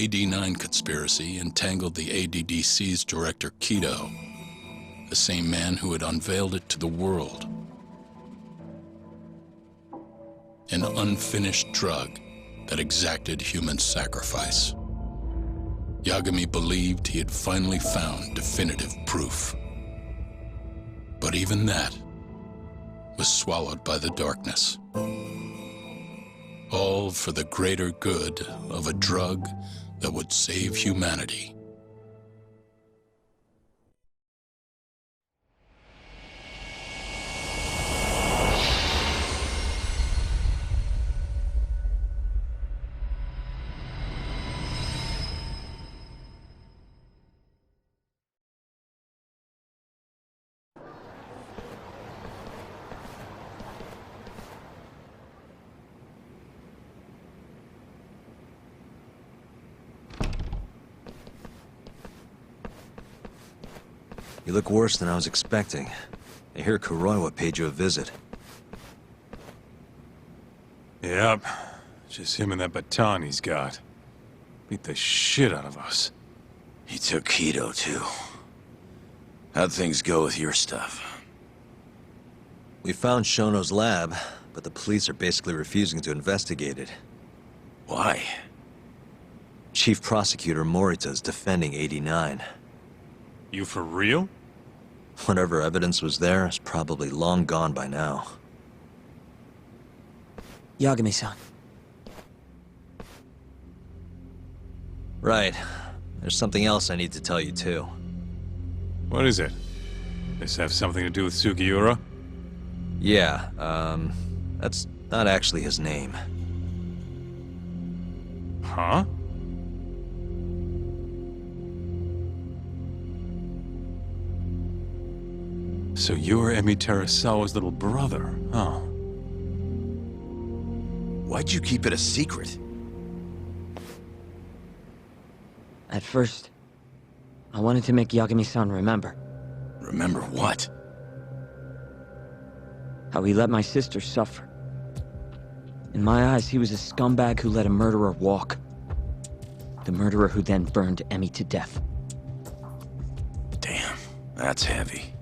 AD-9 conspiracy entangled the ADDC's director Keto, the same man who had unveiled it to the world. An unfinished drug that exacted human sacrifice. Yagami believed he had finally found definitive proof. But even that was swallowed by the darkness. All for the greater good of a drug that would save humanity. You look worse than I was expecting. I hear Kuroiwa paid you a visit. Yep. Just him and that baton he's got. Beat the shit out of us. He took Keto, too. How'd things go with your stuff? We found Shono's lab, but the police are basically refusing to investigate it. Why? Chief Prosecutor Morita is defending 89. You for real? Whatever evidence was there is probably long gone by now. Yagami-san. Right. There's something else I need to tell you, too. What is it? This have something to do with Sugiura? Yeah, that's not actually his name. Huh? So you're Emi Terasawa's little brother, huh? Why'd you keep it a secret? At first, I wanted to make Yagami-san remember. Remember what? How he let my sister suffer. In my eyes, he was a scumbag who let a murderer walk. The murderer who then burned Emi to death. Damn, that's heavy.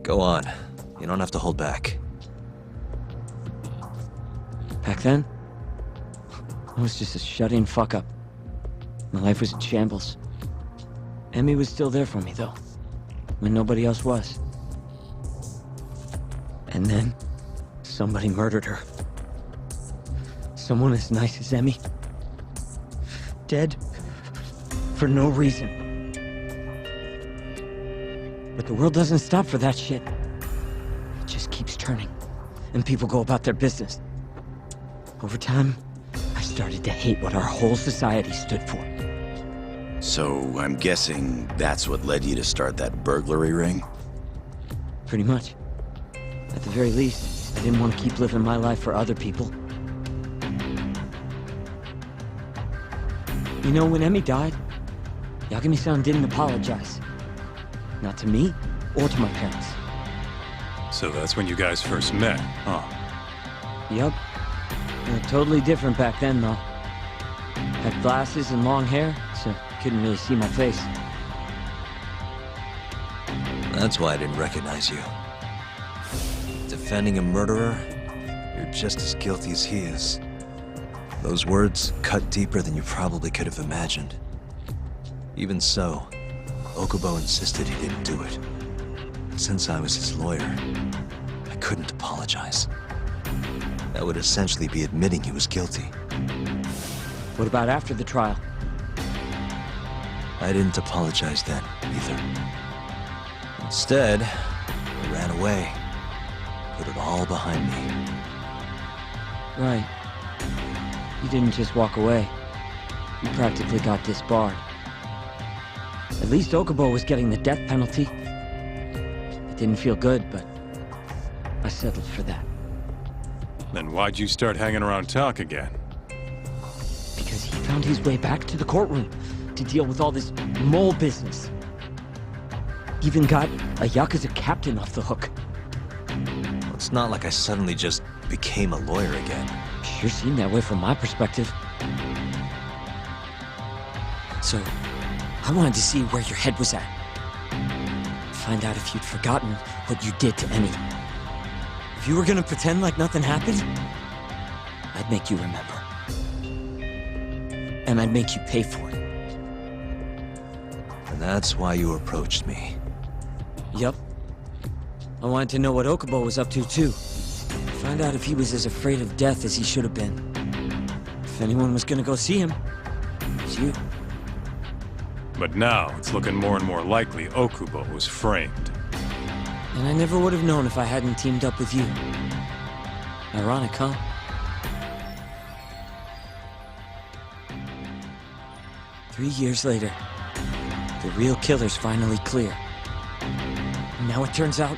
Go on. You don't have to hold back. Back then, I was just a shut-in fuck-up. My life was in shambles. Emi was still there for me, though, when nobody else was. And then, somebody murdered her. Someone as nice as Emi. Dead for no reason. But the world doesn't stop for that shit. It just keeps turning, and people go about their business. Over time, I started to hate what our whole society stood for. So, I'm guessing that's what led you to start that burglary ring? Pretty much. At the very least, I didn't want to keep living my life for other people. You know, when Emi died, Yagami-san didn't apologize. Not to me, or to my parents. So that's when you guys first met, huh? Yup. They were totally different back then, though. Had glasses and long hair, so couldn't really see my face. That's why I didn't recognize you. Defending a murderer, you're just as guilty as he is. Those words cut deeper than you probably could have imagined. Even so, Okubo insisted he didn't do it. Since I was his lawyer, I couldn't apologize. That would essentially be admitting he was guilty. What about after the trial? I didn't apologize then, either. Instead, I ran away. Put it all behind me. Right. You didn't just walk away. You practically got disbarred. At least Okubo was getting the death penalty. It didn't feel good, but I settled for that. Then why'd you start hanging around talk again? Because he found his way back to the courtroom to deal with all this mole business. Even got a Yakuza captain off the hook. It's not like I suddenly just became a lawyer again. Sure seemed that way from my perspective. So, I wanted to see where your head was at. Find out if you'd forgotten what you did to Emmy. If you were gonna pretend like nothing happened, I'd make you remember. And I'd make you pay for it. And that's why you approached me. Yup. I wanted to know what Okubo was up to, too. Find out if he was as afraid of death as he should have been. If anyone was gonna go see him, it's you. But now, it's looking more and more likely Okubo was framed. And I never would have known if I hadn't teamed up with you. Ironic, huh? Three years later, the real killer's finally clear. And now it turns out,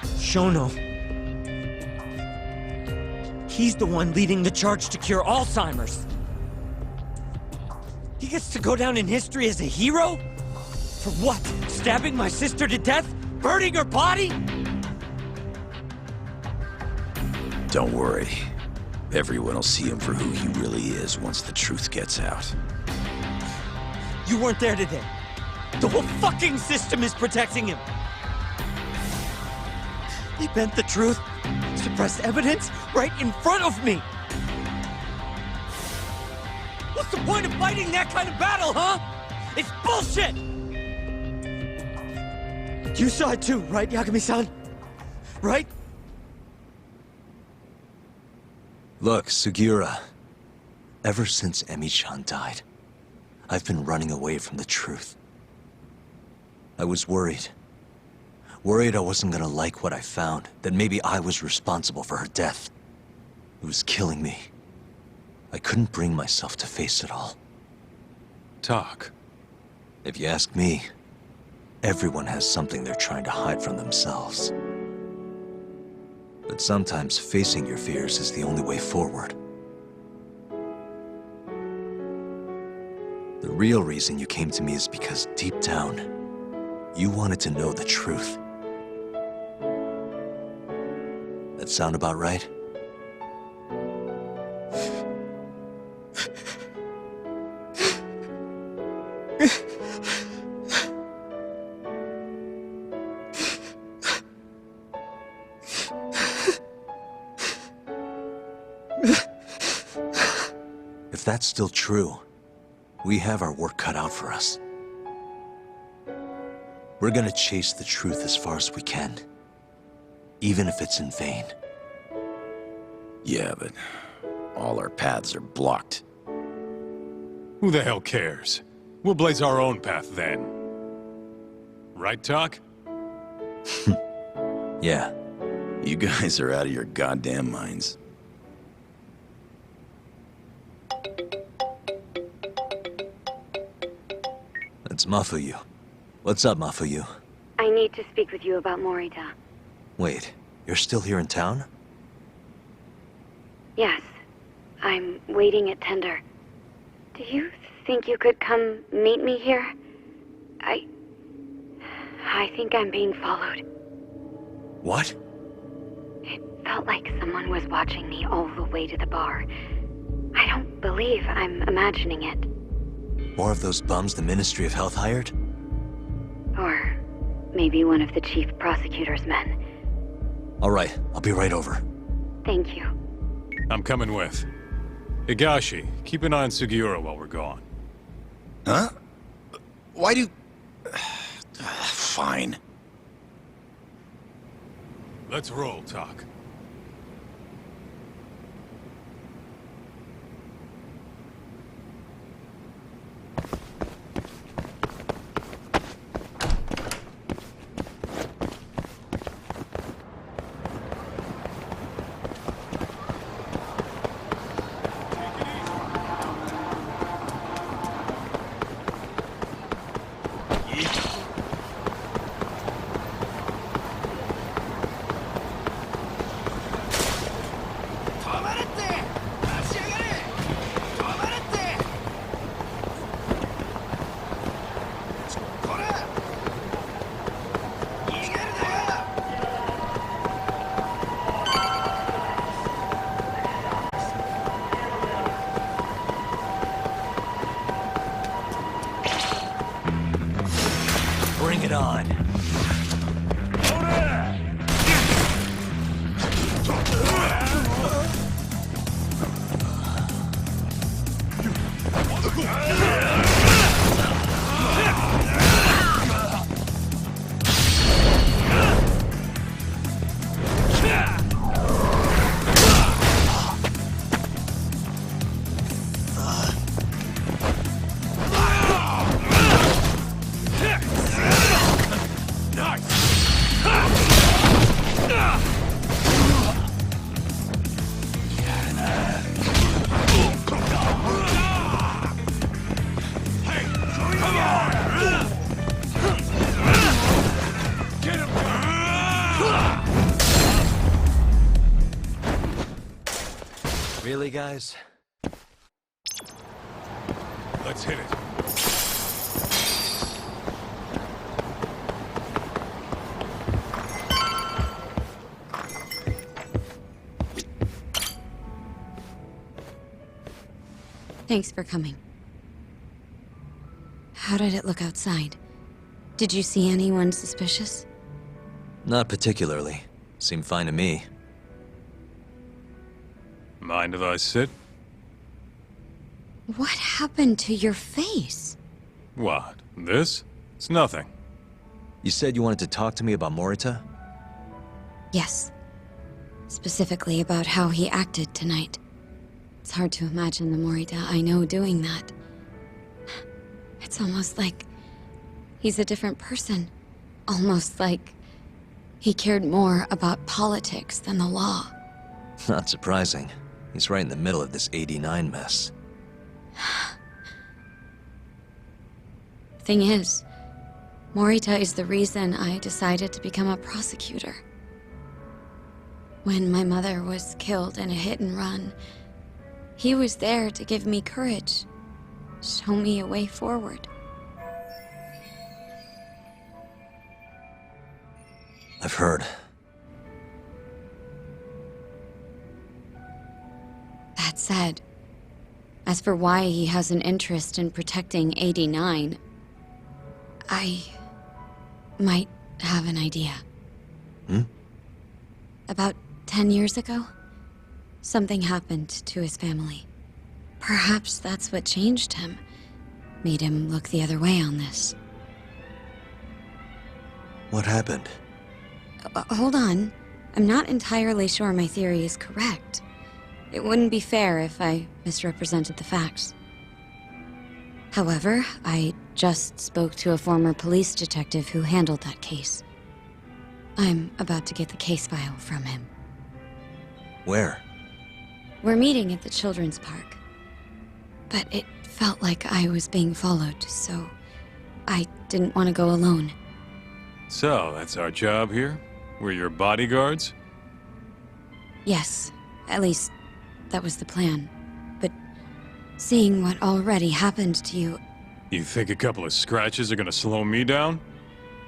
Shono, he's the one leading the charge to cure Alzheimer's. He gets to go down in history as a hero? For what? Stabbing my sister to death? Burning her body? Don't worry. Everyone will see him for who he really is once the truth gets out. You weren't there today. The whole fucking system is protecting him. They bent the truth, suppressed evidence right in front of me. What's the point of fighting that kind of battle, huh? It's bullshit! You saw it too, right, Yagami-san? Right? Look, Sugiura. Ever since Emi-chan died, I've been running away from the truth. I was worried. Worried I wasn't gonna like what I found, that maybe I was responsible for her death. It was killing me. I couldn't bring myself to face it all. Talk. If you ask me, everyone has something they're trying to hide from themselves. But sometimes facing your fears is the only way forward. The real reason you came to me is because deep down, you wanted to know the truth. That sound about right? If that's still true, we have our work cut out for us. We're gonna chase the truth as far as we can, even if it's in vain. Yeah, but all our paths are blocked. Who the hell cares? We'll blaze our own path then. Right, Talk? Yeah. You guys are out of your goddamn minds. That's Mafuyu. What's up, Mafuyu? I need to speak with you about Morita. Wait, you're still here in town? Yes. I'm waiting at Tender. Do you think you could come meet me here? I think I'm being followed. What? It felt like someone was watching me all the way to the bar. I don't believe I'm imagining it. More of those bums the Ministry of Health hired? Or maybe one of the chief prosecutor's men. All right, I'll be right over. Thank you. I'm coming with. Higashi, keep an eye on Sugiura while we're gone. Huh? Why do... Fine. Let's roll, Talk. it on. Really, guys? Let's hit it. Thanks for coming. How did it look outside? Did you see anyone suspicious? Not particularly. Seemed fine to me. Mind if I sit? What happened to your face? What? This? It's nothing. You said you wanted to talk to me about Morita? Yes. Specifically about how he acted tonight. It's hard to imagine the Morita I know doing that. It's almost like he's a different person. Almost like he cared more about politics than the law. Not surprising. He's right in the middle of this 89 mess. Thing is, Morita is the reason I decided to become a prosecutor. When my mother was killed in a hit and run, he was there to give me courage, show me a way forward. I've heard. That said, as for why he has an interest in protecting 89, I might have an idea. About 10 years ago, something happened to his family. Perhaps that's what changed him, made him look the other way on this. What happened? Hold on. I'm not entirely sure my theory is correct. It wouldn't be fair if I misrepresented the facts. However, I just spoke to a former police detective who handled that case. I'm about to get the case file from him. Where? We're meeting at the children's park. But it felt like I was being followed, so I didn't want to go alone. So, that's our job here? We're your bodyguards? Yes, at least that was the plan. But seeing what already happened to you, You think a couple of scratches are gonna slow me down?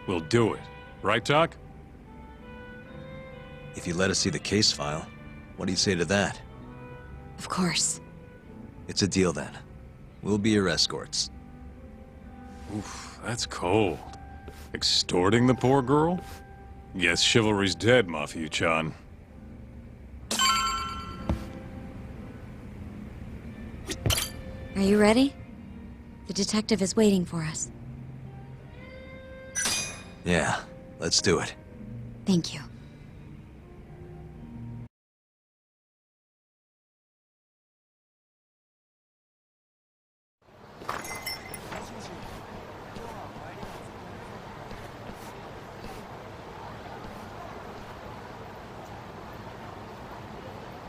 We'll do it. Right, Doc? If you let us see the case file, what do you say to that? of course. It's a deal then. We'll be your escorts. Oof, that's cold. Extorting the poor girl? Guess chivalry's dead, Mafia-chan. Are you ready? The detective is waiting for us. Yeah, let's do it. Thank you.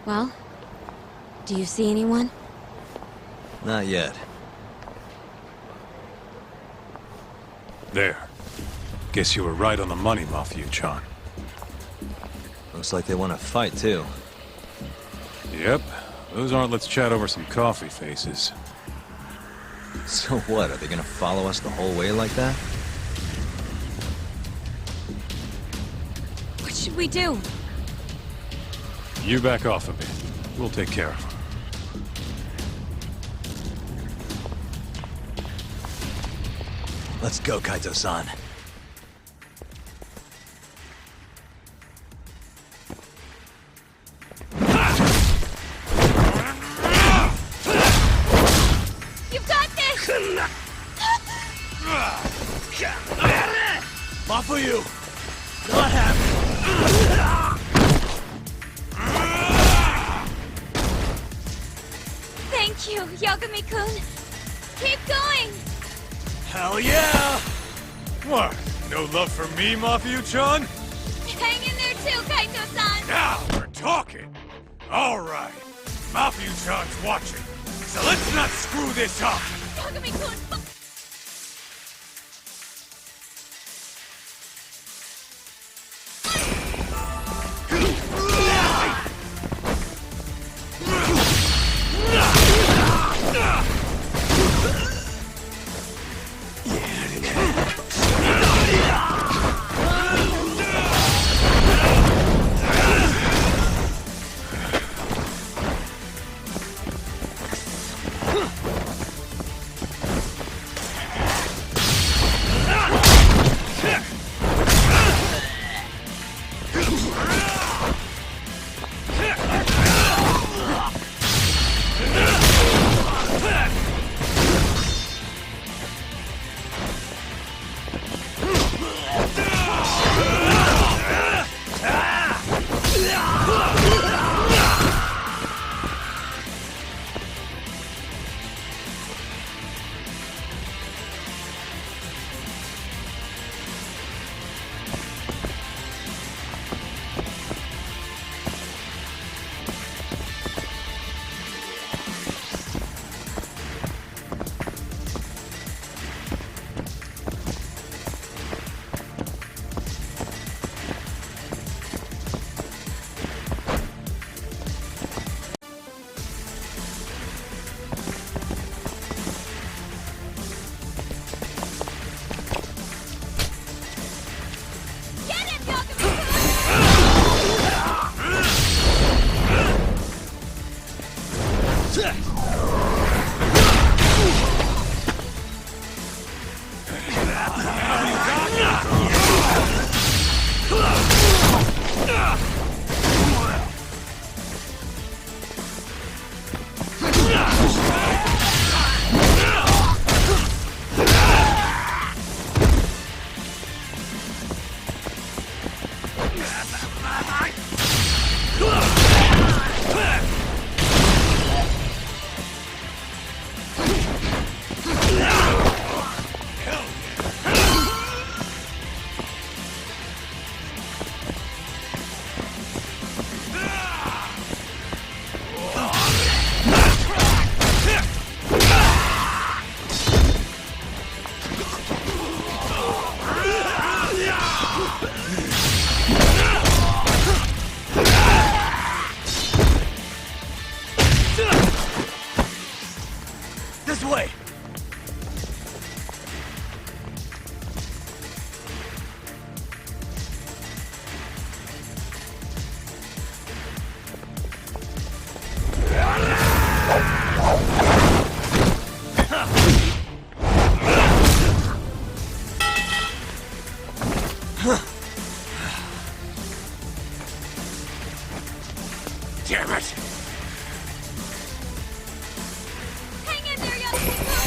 Well, do you see anyone? Not yet. There. Guess you were right on the money, Mafia-chan. Looks like they want to fight, too. Yep. Those aren't let's chat over some coffee faces. So what, are they gonna follow us the whole way like that? What should we do? You back off a bit. We'll take care of them. Let's go, Kaito-san. you! Not happening! Thank you, Yagami-kun. Keep going! Hell yeah! What? No love for me, Mafia-chan? Hang in there too, Kaito-san! Now we're talking! Alright, Mafia-chan's watching, so let's not screw this up! Yagami-kun, This way! Damn it! hang in there, Yagami-kun!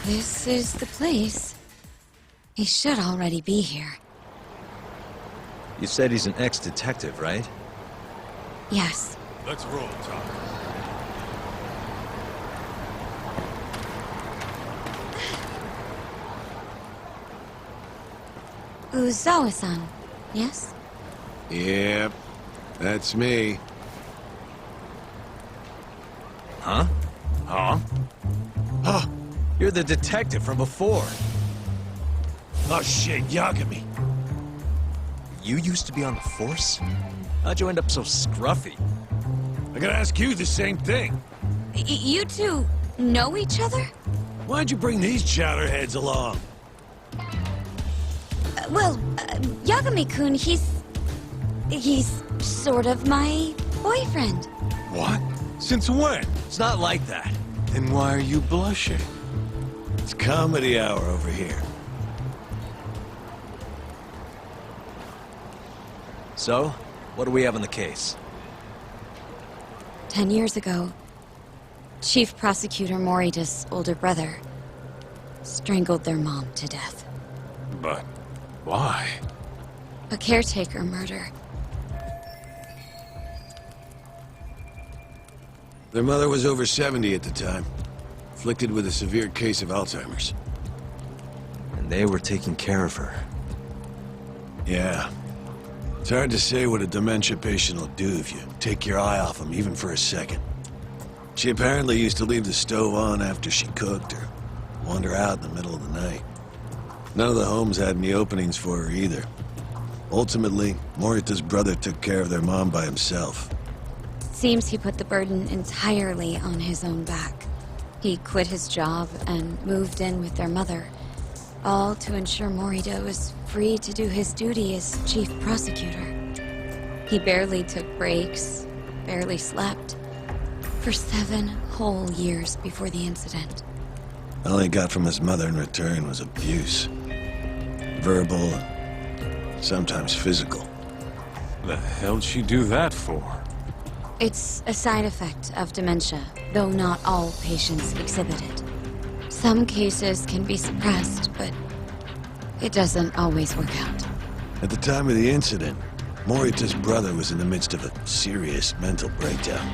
This is the place. He should already be here. You said he's an ex-detective, right? Yes. Let's roll, Tom. Uzawa-san, yes? Yep, that's me. Huh? Huh? Huh? You're the detective from before. Oh shit, Yagami. You used to be on the force? How'd you end up so scruffy? I gotta ask you the same thing. You two know each other? Why'd you bring these chowderheads along? Yagami-kun, he's sort of my boyfriend. What? Since when? It's not like that. Then why are you blushing? It's comedy hour over here. So, what do we have on the case? 10 years ago, Chief Prosecutor Morita's older brother strangled their mom to death. But why? A caretaker murder. Their mother was over 70 at the time, afflicted with a severe case of Alzheimer's. And they were taking care of her. Yeah. It's hard to say what a dementia patient will do if you take your eye off them, even for a second. She apparently used to leave the stove on after she cooked, or wander out in the middle of the night. None of the homes had any openings for her either. Ultimately, Morita's brother took care of their mom by himself. Seems he put the burden entirely on his own back. He quit his job and moved in with their mother, all to ensure Morita was free to do his duty as chief prosecutor. He barely took breaks, barely slept, for 7 whole years before the incident. All he got from his mother in return was abuse. Verbal and sometimes physical. The hell'd she do that for? It's a side effect of dementia, though not all patients exhibit it. Some cases can be suppressed, but it doesn't always work out. At the time of the incident, Morita's brother was in the midst of a serious mental breakdown.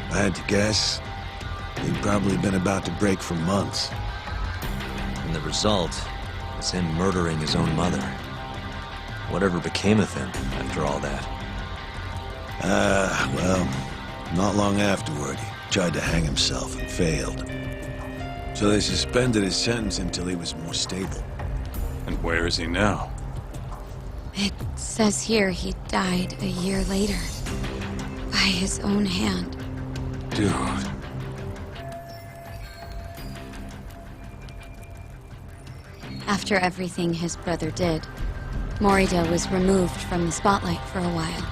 If I had to guess, he'd probably been about to break for months. And the result was him murdering his own mother. Whatever became of him after all that? Well, not long afterward, he tried to hang himself and failed. So they suspended his sentence until he was more stable. And where is he now? It says here he died a year later. By his own hand. Dude. After everything his brother did, Morridale was removed from the spotlight for a while.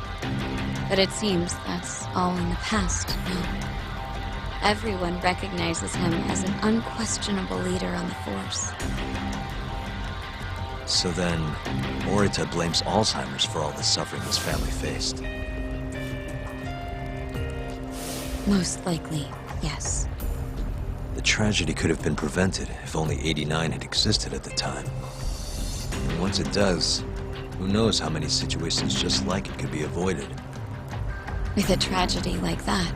But it seems that's all in the past now. Everyone recognizes him as an unquestionable leader on the Force. So then, Morita blames Alzheimer's for all the suffering his family faced. Most likely, yes. The tragedy could have been prevented if only 89 had existed at the time. And once it does, who knows how many situations just like it could be avoided. With a tragedy like that,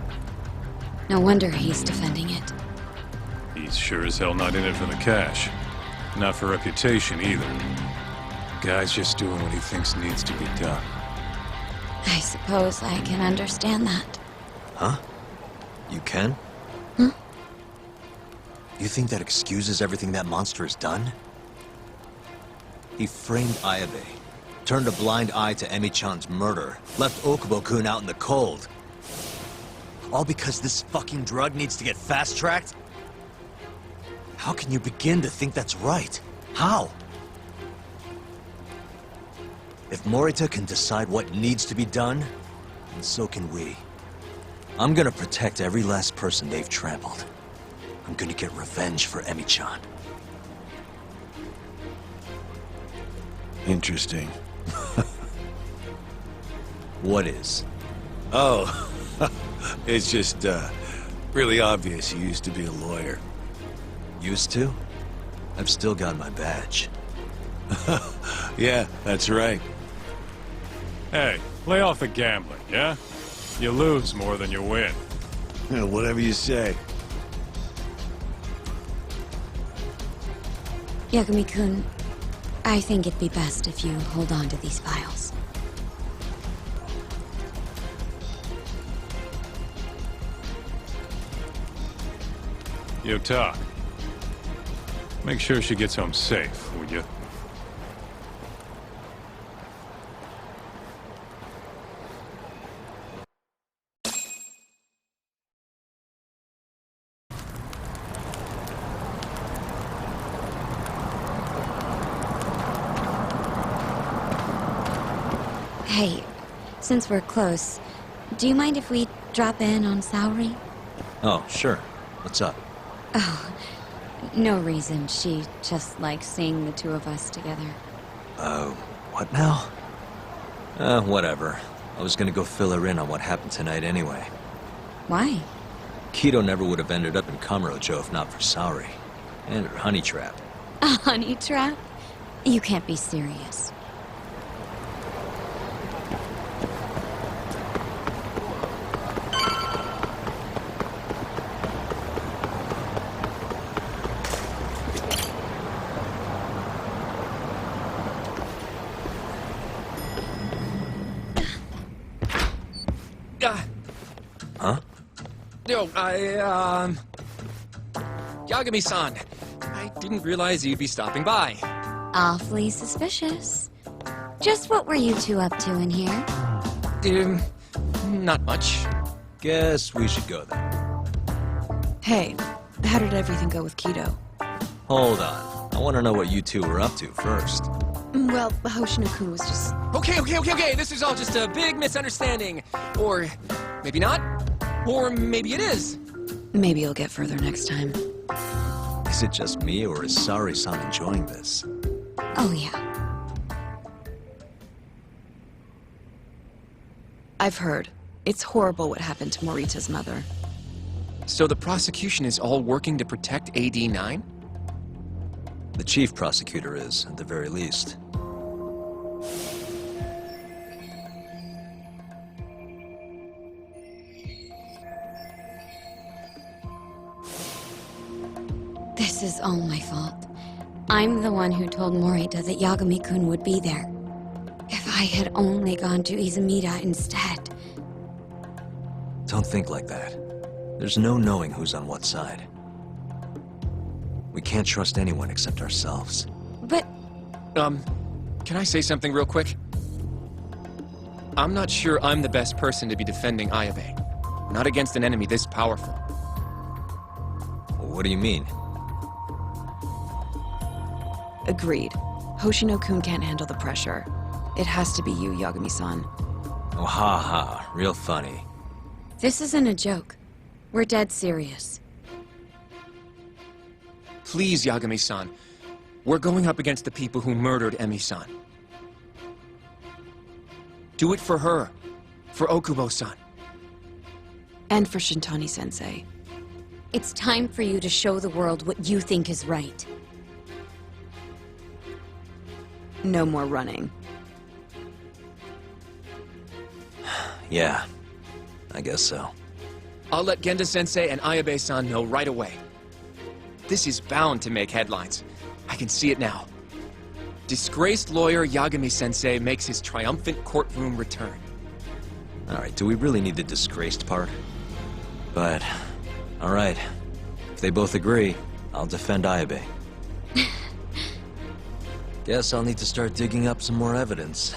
no wonder he's defending it. He's sure as hell not in it for the cash. Not for reputation either. Guy's just doing what he thinks needs to be done. I suppose I can understand that. Huh? You can? Huh? You think that excuses everything that monster has done? He framed Ayabe, turned a blind eye to Emi-chan's murder, left Okubo-kun out in the cold. All because this fucking drug needs to get fast-tracked? How can you begin to think that's right? How? If Morita can decide what needs to be done, then so can we. I'm gonna protect every last person they've trampled. I'm gonna get revenge for Emi-chan. Interesting. What is? Oh, it's just, really obvious you used to be a lawyer. Used to? I've still got my badge. Yeah, that's right. Hey, lay off the gambling, yeah? You lose more than you win. Yeah, whatever you say. Yagami-kun, I think it'd be best if you hold on to these files. Yo, Tak. Make sure she gets home safe, would you? Hey, since we're close, do you mind if we drop in on Saori? Oh, sure. What's up? Oh, no reason. She just likes seeing the two of us together. What now? Whatever. I was gonna go fill her in on what happened tonight anyway. Why? Kido never would have ended up in Kamurocho if not for Saori. And her honey trap. A honey trap? You can't be serious. Huh? Yo, Yagami-san, I didn't realize you'd be stopping by. Awfully suspicious. Just what were you two up to in here? Not much. Guess we should go then. Hey, how did everything go with Kido? Hold on. I want to know what you two were up to first. Well, Hoshino-kun was just... Okay, this is all just a big misunderstanding. Or maybe not. Or maybe it is. Maybe you'll get further next time. Is it just me, or is Saori-san enjoying this? Oh, yeah. I've heard. It's horrible what happened to Morita's mother. So the prosecution is all working to protect AD-9? The chief prosecutor is, at the very least. This is all my fault. I'm the one who told Morita that Yagami-kun would be there. If I had only gone to Izumida instead. Don't think like that. There's no knowing who's on what side. We can't trust anyone except ourselves. But Can I say something real quick? I'm not sure I'm the best person to be defending Ayabe. Not against an enemy this powerful. What do you mean? Agreed. Hoshino-kun can't handle the pressure. It has to be you, Yagami-san. Oh, ha ha. Real funny. This isn't a joke. We're dead serious. Please, Yagami-san. We're going up against the people who murdered Emi-san. Do it for her. For Okubo-san. And for Shintani-sensei. It's time for you to show the world what you think is right. No more running. Yeah, I guess so. I'll let Genda-sensei and Ayabe-san know right away. This is bound to make headlines. I can see it now. Disgraced lawyer Yagami-sensei makes his triumphant courtroom return. Alright, do we really need the disgraced part? But, alright. If they both agree, I'll defend Ayabe. Guess I'll need to start digging up some more evidence.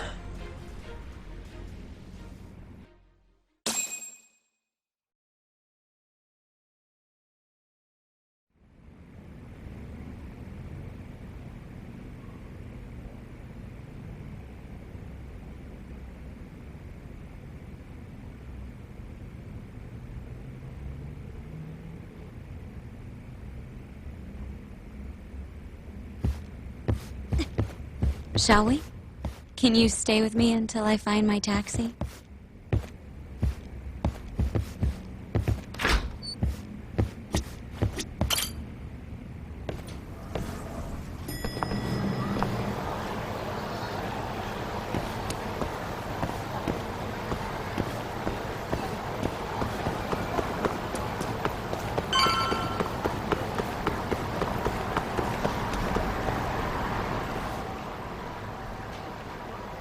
Shall we? Can you stay with me until I find my taxi?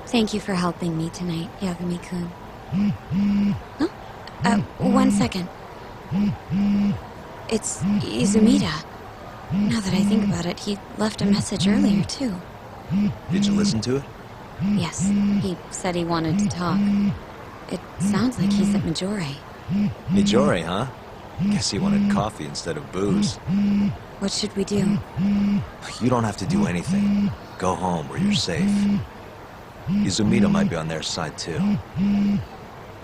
Thank you for helping me tonight, Yagami-kun. Huh? One second. It's Izumida. Now that I think about it, he left a message earlier, too. Did you listen to it? Yes, he said he wanted to talk. It sounds like he's at Majore. Mijori, huh? Guess he wanted coffee instead of booze. What should we do? You don't have to do anything. Go home where you're safe. Izumida might be on their side, too.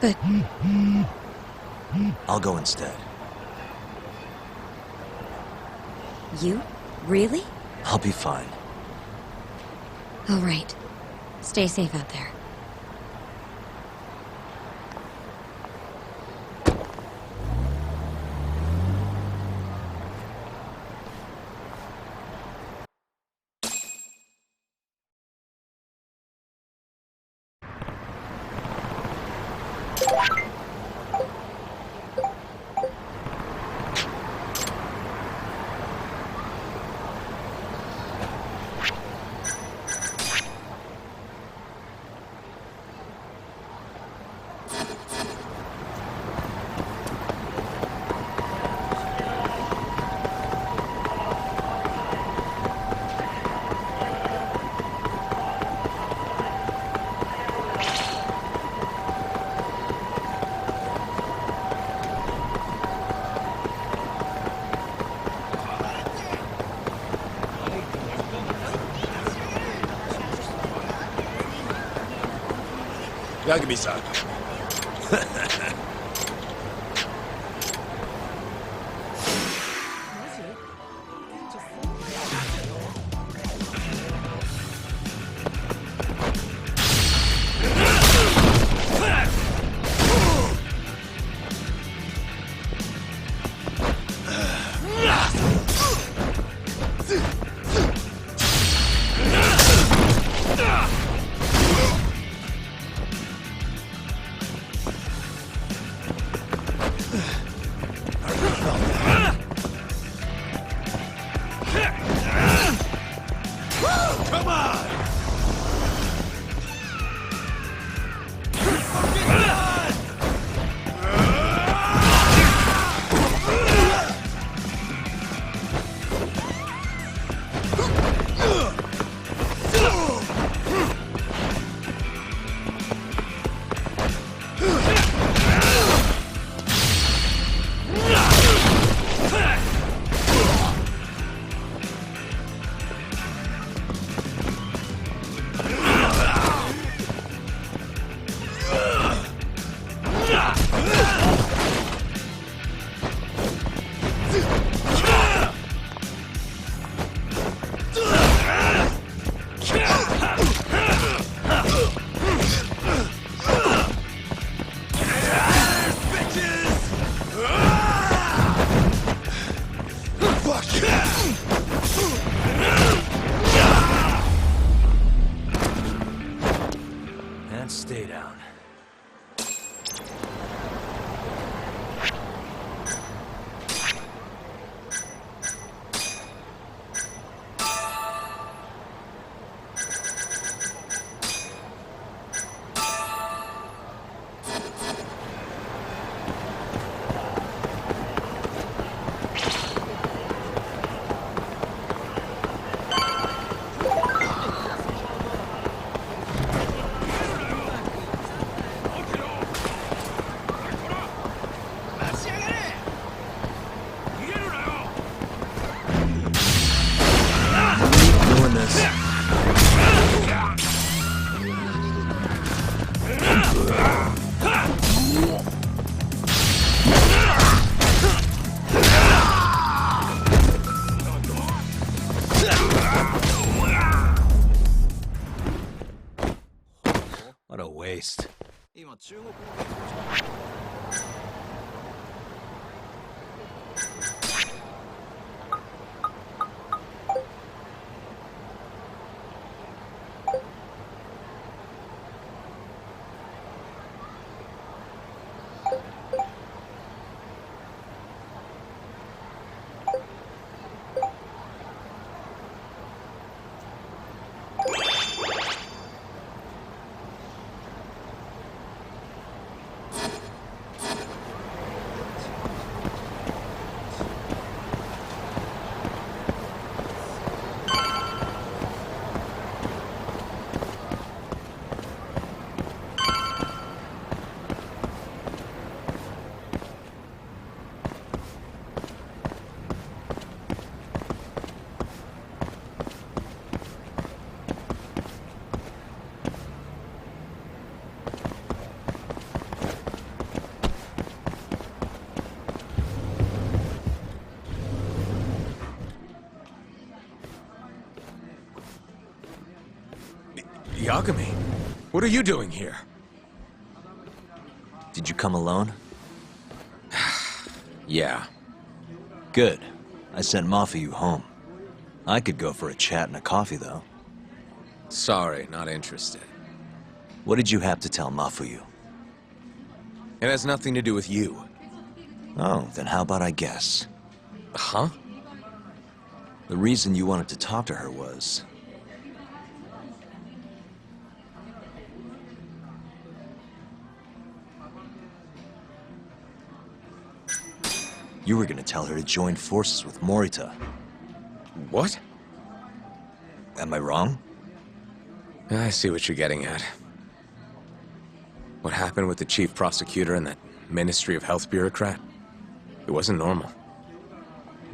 But I'll go instead. you? Really? I'll be fine. All right. Stay safe out there. Yagami-san. waste. Yagami, what are you doing here? Did you come alone? Yeah. Good. I sent Mafuyu home. I could go for a chat and a coffee, though. Sorry, not interested. What did you have to tell Mafuyu? It has nothing to do with you. Oh, then how about I guess? Huh? The reason you wanted to talk to her was... you were gonna tell her to join forces with Morita. What? Am I wrong? I see what you're getting at. What happened with the chief prosecutor and that Ministry of Health bureaucrat? It wasn't normal.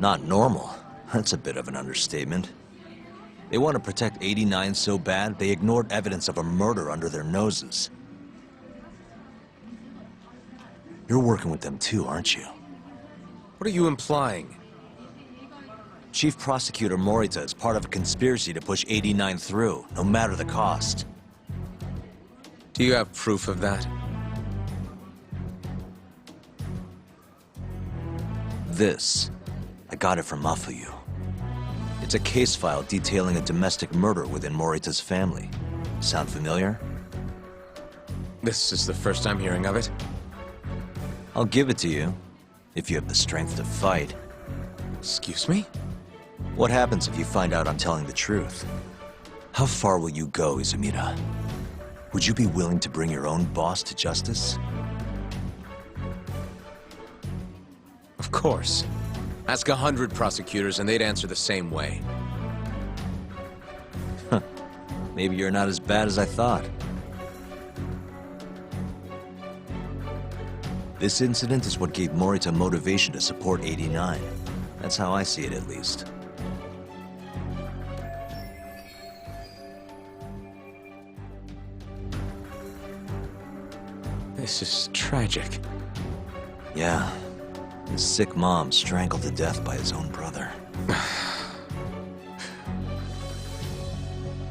Not normal. That's a bit of an understatement. They want to protect 89 so bad, they ignored evidence of a murder under their noses. You're working with them too, aren't you? What are you implying? Chief Prosecutor Morita is part of a conspiracy to push 89 through, no matter the cost. Do you have proof of that? This. I got it from Mafuyu. It's a case file detailing a domestic murder within Morita's family. Sound familiar? This is the first I'm hearing of it. I'll give it to you, if you have the strength to fight. Excuse me? What happens if you find out I'm telling the truth? How far will you go, Izumida? Would you be willing to bring your own boss to justice? Of course. Ask 100 prosecutors and they'd answer the same way. Maybe you're not as bad as I thought. This incident is what gave Morita motivation to support 89. That's how I see it, at least. This is tragic. Yeah. His sick mom strangled to death by his own brother.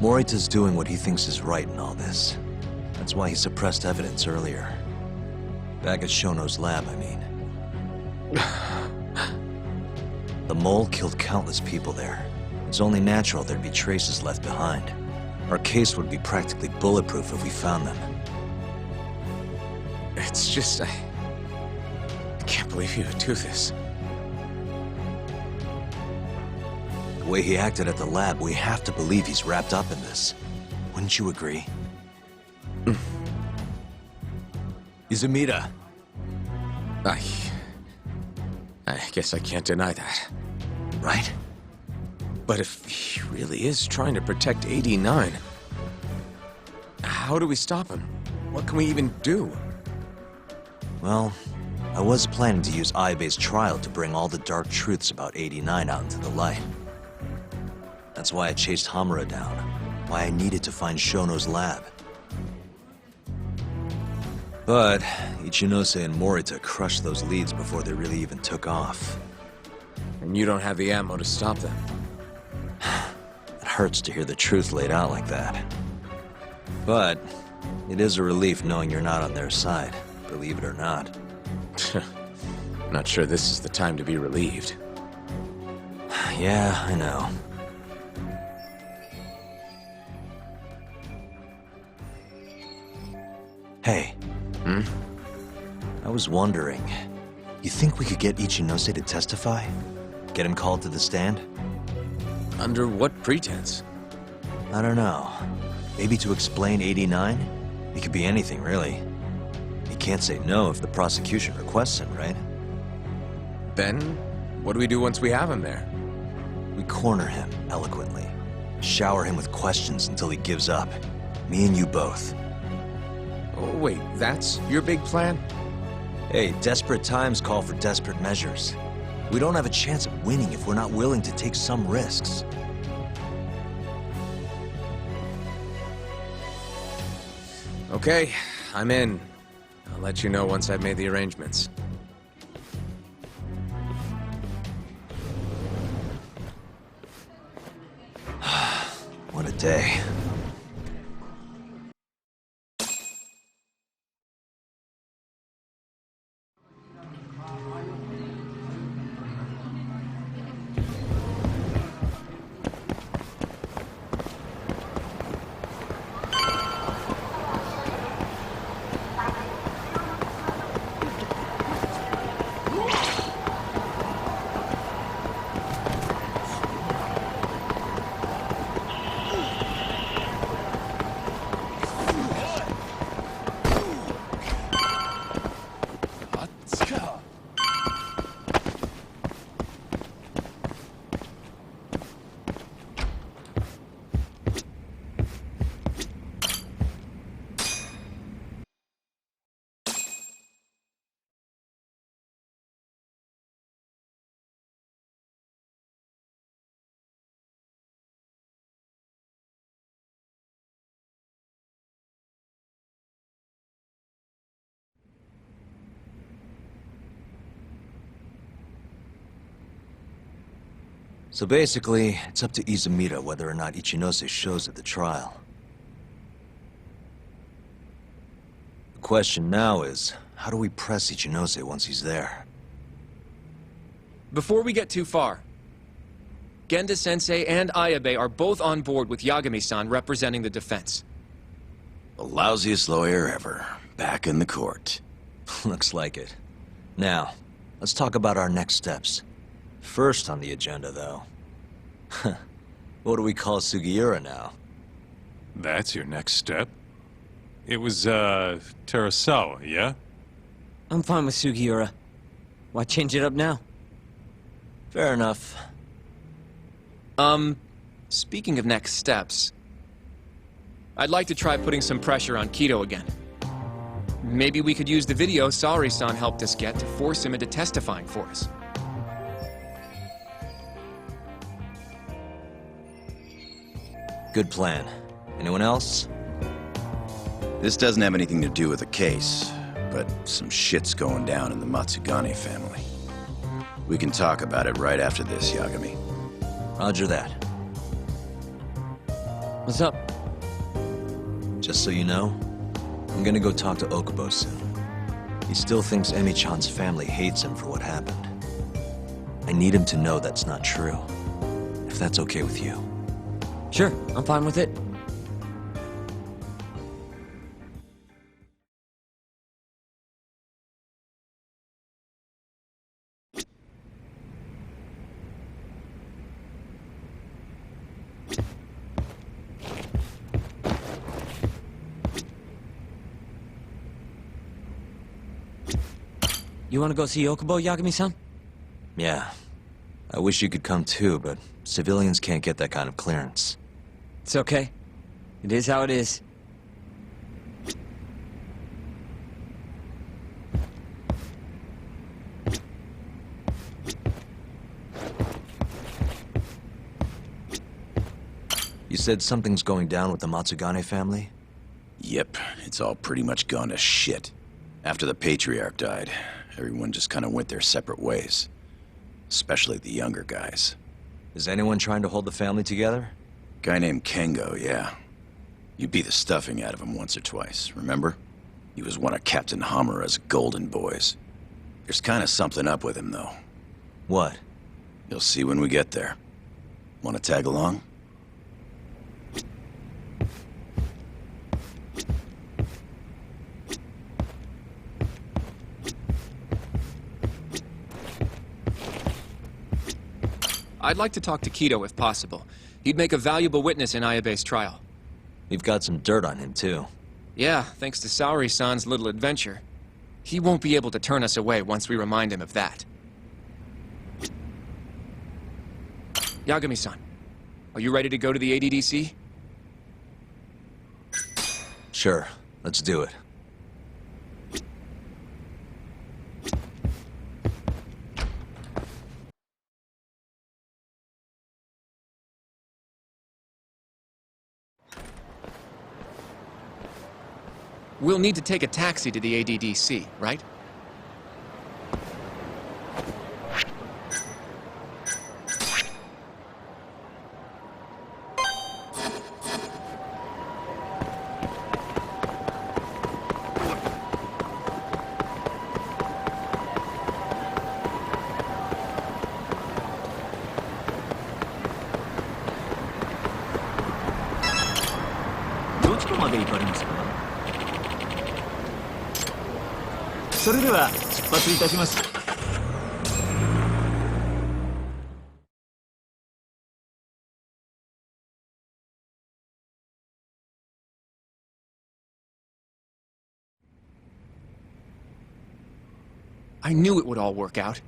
Morita's doing what he thinks is right in all this. That's why he suppressed evidence earlier. Back at Shono's lab, I mean. The mole killed countless people there. It's only natural there'd be traces left behind. Our case would be practically bulletproof if we found them. It's just, I can't believe you would do this. The way he acted at the lab, we have to believe he's wrapped up in this. Wouldn't you agree? Izumida. I guess I can't deny that. Right? But if he really is trying to protect 89, how do we stop him? What can we even do? Well, I was planning to use Ayabe's trial to bring all the dark truths about 89 out into the light. That's why I chased Hamura down, why I needed to find Shono's lab. But Ichinose and Morita crushed those leads before they really even took off. And you don't have the ammo to stop them. It hurts to hear the truth laid out like that. But It is a relief knowing you're not on their side, believe it or not. Not sure this is the time to be relieved. Yeah, I know. Hey. Hmm? I was wondering, you think we could get Ichinose to testify? Get him called to the stand? Under what pretense? I don't know. Maybe to explain 89? It could be anything, really. He can't say no if the prosecution requests him, right? Then, what do we do once we have him there? We corner him eloquently. Shower him with questions until he gives up. Me and you both. Oh, wait, that's your big plan? Hey, desperate times call for desperate measures. We don't have a chance of winning if we're not willing to take some risks. Okay, I'm in. I'll let you know once I've made the arrangements. What a day. So basically, it's up to Izumida whether or not Ichinose shows at the trial. The question now is, how do we press Ichinose once he's there? Before we get too far, Genda-sensei and Ayabe are both on board with Yagami-san representing the defense. The lousiest lawyer ever. Back in the court. Looks like it. Now, let's talk about our next steps. First on the agenda, though. What do we call Sugiura now? That's your next step? It was, Terasawa, yeah? I'm fine with Sugiura. Why change it up now? Fair enough. Speaking of next steps, I'd like to try putting some pressure on Kido again. Maybe we could use the video Saori-san helped us get to force him into testifying for us. Good plan. Anyone else? This doesn't have anything to do with the case, but some shit's going down in the Matsugane family. We can talk about it right after this, Yagami. Roger that. What's up? Just so you know, I'm gonna go talk to Okubo soon. He still thinks Emi-chan's family hates him for what happened. I need him to know that's not true. If that's okay with you. Sure, I'm fine with it. You want to go see Okubo, Yagami-san? Yeah. I wish you could come too, but civilians can't get that kind of clearance. It's okay. It is how it is. You said something's going down with the Matsugane family? Yep, it's all pretty much gone to shit. After the Patriarch died, everyone just kind of went their separate ways. Especially the younger guys. Is anyone trying to hold the family together? Guy named Kengo, yeah. You beat the stuffing out of him once or twice, remember? He was one of Captain Hamura's golden boys. There's kind of something up with him, though. What? You'll see when we get there. Want to tag along? I'd like to talk to Kido if possible. He'd make a valuable witness in Ayabe's trial. We've got some dirt on him, too. Yeah, thanks to Saori-san's little adventure. He won't be able to turn us away once we remind him of that. Yagami-san, are you ready to go to the ADDC? Sure, let's do it. We'll need to take a taxi to the ADDC, right? I knew it would all work out.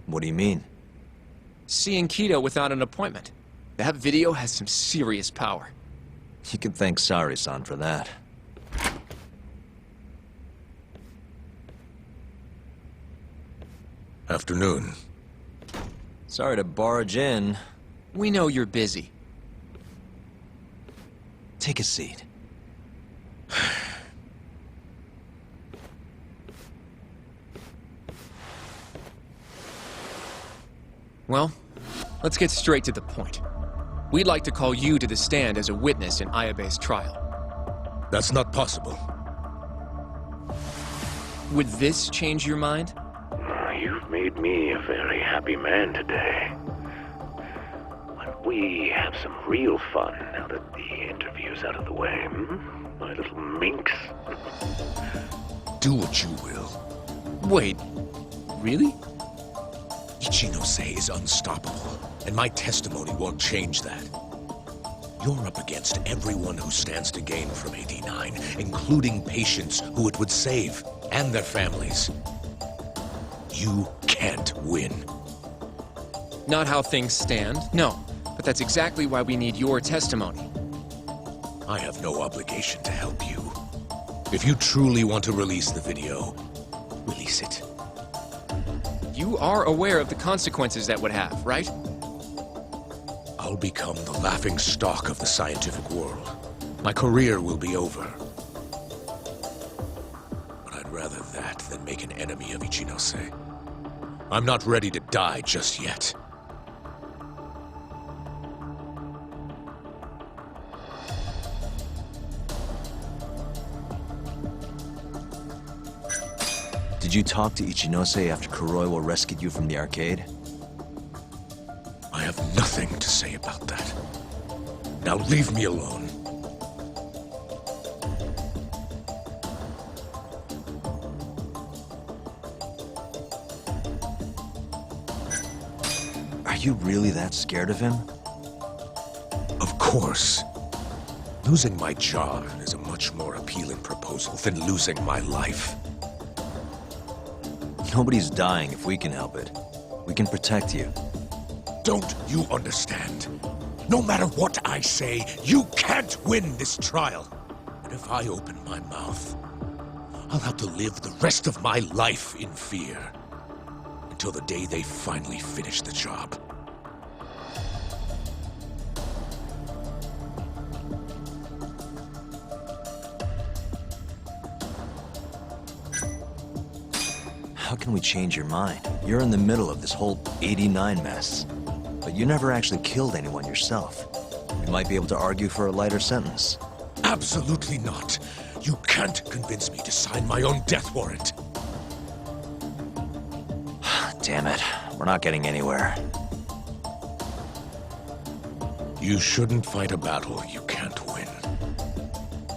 What do you mean? Seeing Kido without an appointment. That video has some serious power. You can thank Saori-san for that. Afternoon. Sorry to barge in. We know you're busy. Take a seat. Well, let's get straight to the point. We'd like to call you to the stand as a witness in Ayabe's trial. That's not possible. Would this change your mind? You've made me a very happy man today. Why don't we have some real fun now that the interview's out of the way, my little minx? Do what you will. Wait, really? Ichinose is unstoppable, and my testimony won't change that. You're up against everyone who stands to gain from 89, including patients who it would save, and their families. You can't win. Not how things stand, no. But that's exactly why we need your testimony. I have no obligation to help you. If you truly want to release the video, release it. You are aware of the consequences that would have, right? I'll become the laughing stock of the scientific world. My career will be over. But I'd rather that than make an enemy of Ichinose. I'm not ready to die just yet. Did you talk to Ichinose after Kuroiwa rescued you from the arcade? I have nothing to say about that. Now leave me alone. Are you really that scared of him? Of course. Losing my job is a much more appealing proposal than losing my life. Nobody's dying if we can help it. We can protect you. Don't you understand? No matter what I say, you can't win this trial. And if I open my mouth, I'll have to live the rest of my life in fear. Until the day they finally finish the job. How can we change your mind? You're in the middle of this whole 89 mess. But you never actually killed anyone yourself. We might be able to argue for a lighter sentence. Absolutely not. You can't convince me to sign my own death warrant. Damn it. We're not getting anywhere. You shouldn't fight a battle you can't win.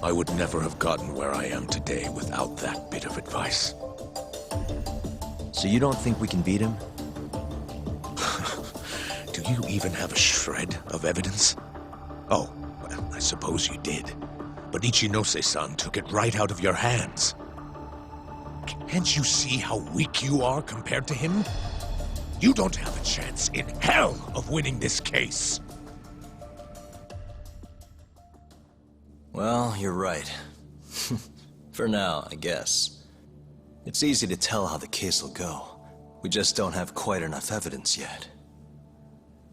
I would never have gotten where I am today without that bit of advice. So you don't think we can beat him? Do you even have a shred of evidence? Oh, well, I suppose you did. But Ichinose-san took it right out of your hands. Can't you see how weak you are compared to him? You don't have a chance in hell of winning this case. Well, you're right. For now, I guess. It's easy to tell how the case will go. We just don't have quite enough evidence yet.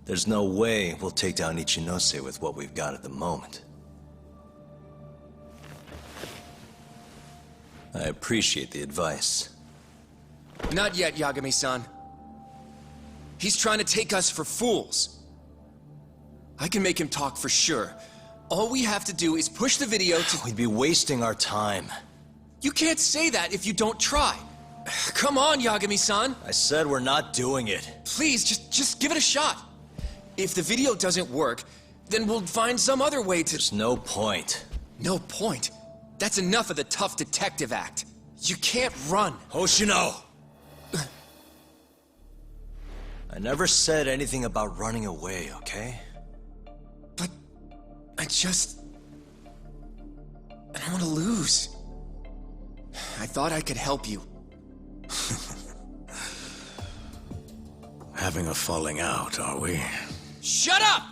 There's no way we'll take down Ichinose with what we've got at the moment. I appreciate the advice. Not yet, Yagami-san. He's trying to take us for fools. I can make him talk for sure. All we have to do is push the video to... We'd be wasting our time. You can't say that if you don't try. Come on, Yagami-san. I said we're not doing it. Please, just give it a shot. If the video doesn't work, then we'll find some other way to... There's no point. No point? That's enough of the tough detective act. You can't run. Hoshino! I never said anything about running away, okay? But... I don't want to lose. I thought I could help you. Having a falling out, are we? Shut up!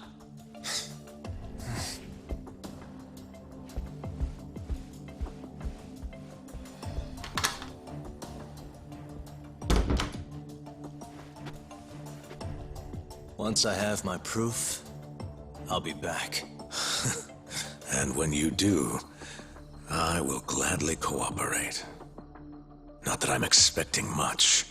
Once I have my proof, I'll be back. And when you do, I will gladly cooperate. Not that I'm expecting much.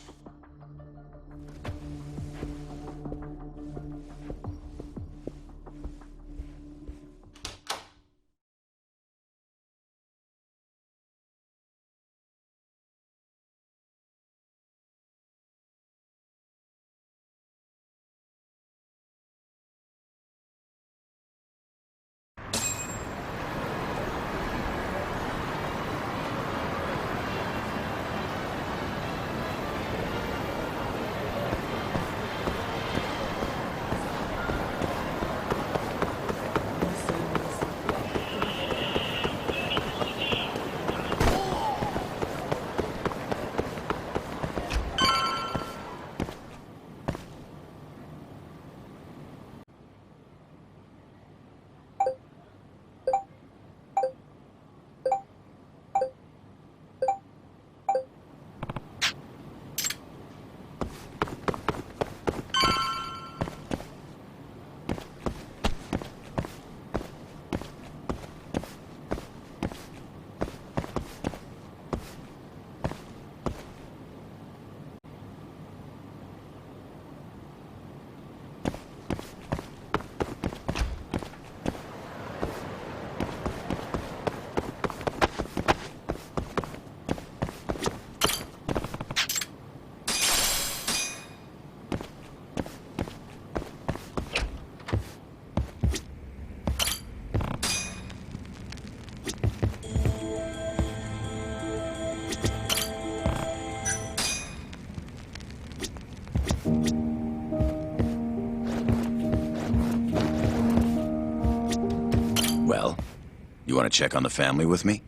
Well, you want to check on the family with me?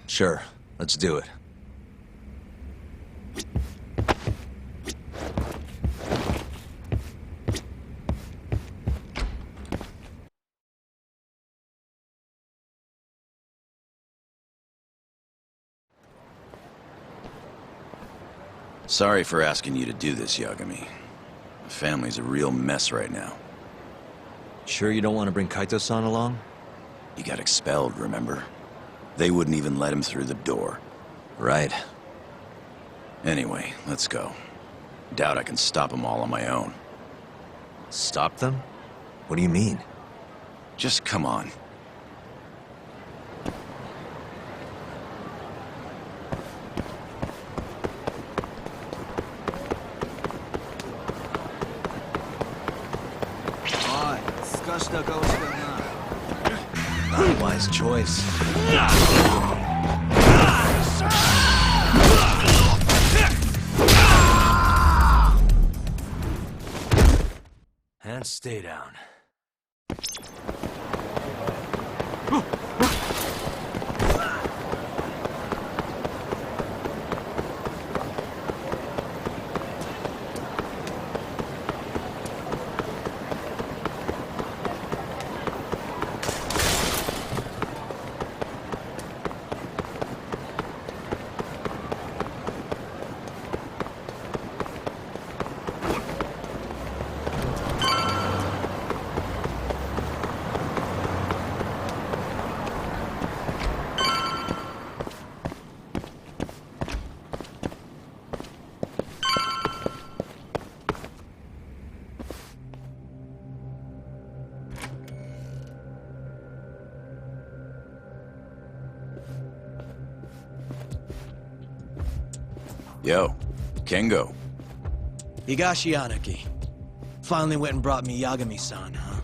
Sure, let's do it. Sorry for asking you to do this, Yagami. The family's a real mess right now. Sure you don't want to bring Kaito-san along? He got expelled, remember? They wouldn't even let him through the door. Right. Anyway, let's go. Doubt I can stop them all on my own. Stop them? What do you mean? Just come on. Not a wise choice. And stay down. Yo, Kengo. Higashi Anaki. Finally went and brought me Yagami-san, huh?